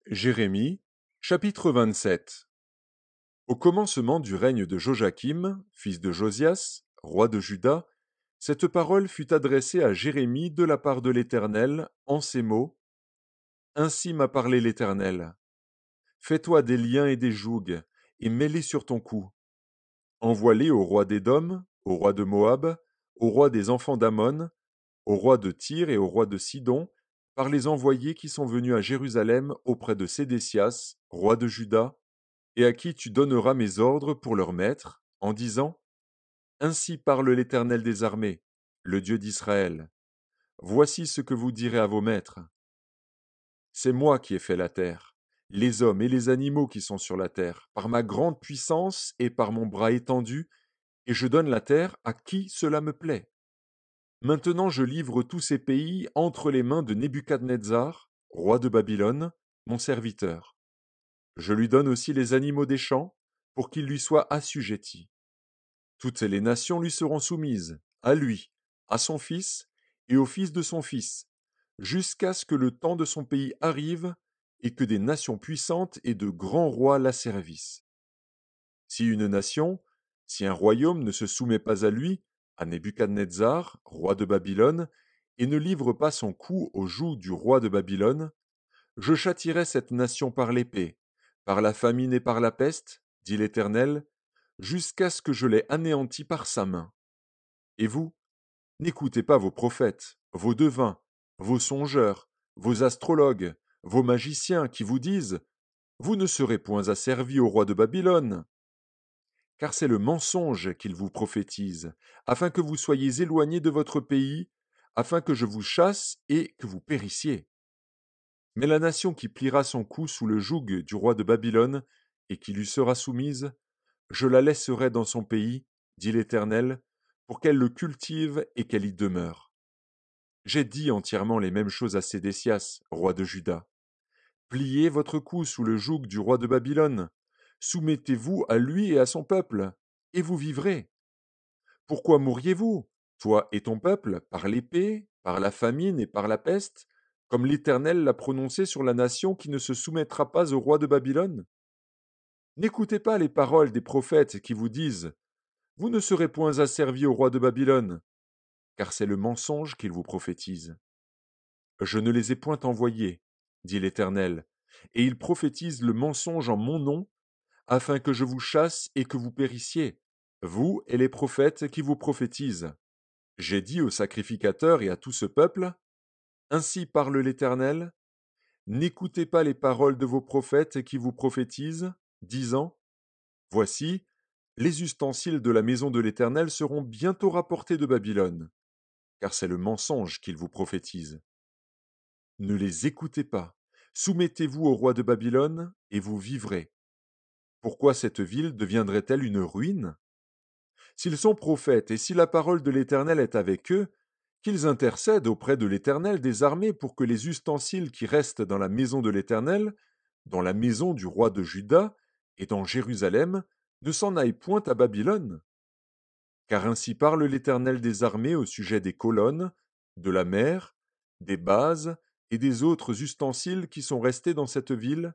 Jérémie, chapitre 27. Au commencement du règne de Joachim, fils de Josias, roi de Juda, cette parole fut adressée à Jérémie de la part de l'Éternel en ces mots. Ainsi m'a parlé l'Éternel. Fais-toi des liens et des jougs, et mets-les sur ton cou. Envoie-les au roi d'Édom, au roi de Moab, au roi des enfants d'Ammon, au roi de Tyr et au roi de Sidon, par les envoyés qui sont venus à Jérusalem auprès de Sédécias, roi de Juda, et à qui tu donneras mes ordres pour leur maître, en disant, Ainsi parle l'Éternel des armées, le Dieu d'Israël. Voici ce que vous direz à vos maîtres. C'est moi qui ai fait la terre, les hommes et les animaux qui sont sur la terre, par ma grande puissance et par mon bras étendu, et je donne la terre à qui cela me plaît. Maintenant je livre tous ces pays entre les mains de Nebuchadnezzar, roi de Babylone, mon serviteur. Je lui donne aussi les animaux des champs, pour qu'ils lui soient assujettis. Toutes les nations lui seront soumises, à lui, à son fils et au fils de son fils, jusqu'à ce que le temps de son pays arrive et que des nations puissantes et de grands rois l'asservissent. Si une nation, si un royaume ne se soumet pas à lui, à Nebuchadnezzar, roi de Babylone, et ne livre pas son cou au joug du roi de Babylone, je châtierai cette nation par l'épée, par la famine et par la peste, dit l'Éternel, jusqu'à ce que je l'ai anéanti par sa main. Et vous, n'écoutez pas vos prophètes, vos devins, vos songeurs, vos astrologues, vos magiciens qui vous disent Vous ne serez point asservis au roi de Babylone. Car c'est le mensonge qu'ils vous prophétisent, afin que vous soyez éloignés de votre pays, afin que je vous chasse et que vous périssiez. Mais la nation qui pliera son cou sous le joug du roi de Babylone et qui lui sera soumise, je la laisserai dans son pays, dit l'Éternel, pour qu'elle le cultive et qu'elle y demeure. J'ai dit entièrement les mêmes choses à Sédécias, roi de Juda. Pliez votre cou sous le joug du roi de Babylone, soumettez-vous à lui et à son peuple, et vous vivrez. Pourquoi mourriez-vous, toi et ton peuple, par l'épée, par la famine et par la peste, comme l'Éternel l'a prononcé sur la nation qui ne se soumettra pas au roi de Babylone? N'écoutez pas les paroles des prophètes qui vous disent Vous ne serez point asservis au roi de Babylone, car c'est le mensonge qu'ils vous prophétisent. Je ne les ai point envoyés, dit l'Éternel, et ils prophétisent le mensonge en mon nom, afin que je vous chasse et que vous périssiez, vous et les prophètes qui vous prophétisent. J'ai dit aux sacrificateurs et à tout ce peuple, Ainsi parle l'Éternel, n'écoutez pas les paroles de vos prophètes qui vous prophétisent, disant, Voici, les ustensiles de la maison de l'Éternel seront bientôt rapportés de Babylone, car c'est le mensonge qu'ils vous prophétisent. Ne les écoutez pas, soumettez-vous au roi de Babylone, et vous vivrez. Pourquoi cette ville deviendrait-elle une ruine? S'ils sont prophètes et si la parole de l'Éternel est avec eux, qu'ils intercèdent auprès de l'Éternel des armées pour que les ustensiles qui restent dans la maison de l'Éternel, dans la maison du roi de Juda et dans Jérusalem, ne s'en aillent point à Babylone. Car ainsi parle l'Éternel des armées au sujet des colonnes, de la mer, des bases et des autres ustensiles qui sont restés dans cette ville,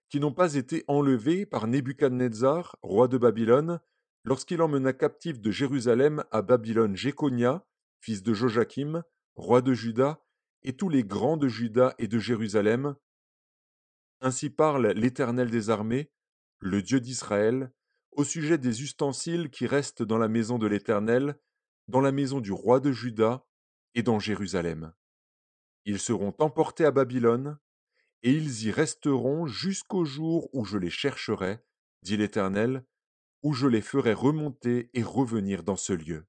qui n'ont pas été enlevés par Nebuchadnezzar, roi de Babylone, lorsqu'il emmena captif de Jérusalem à Babylone Jéconia, fils de Joachim, roi de Juda, et tous les grands de Juda et de Jérusalem. Ainsi parle l'Éternel des armées, le Dieu d'Israël, au sujet des ustensiles qui restent dans la maison de l'Éternel, dans la maison du roi de Juda et dans Jérusalem. Ils seront emportés à Babylone, et ils y resteront jusqu'au jour où je les chercherai, dit l'Éternel, où je les ferai remonter et revenir dans ce lieu.